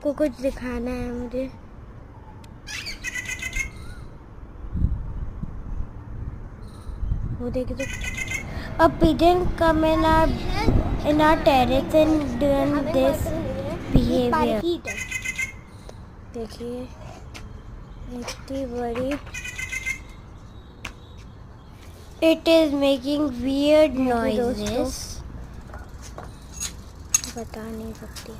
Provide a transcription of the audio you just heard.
आपको कुछ दिखाना है मुझे। वो देखिए तो a pigeon come in our terrace and doing this behavior। देखिए इतनी बड़ी, it is making weird noises। बता नहीं सकती।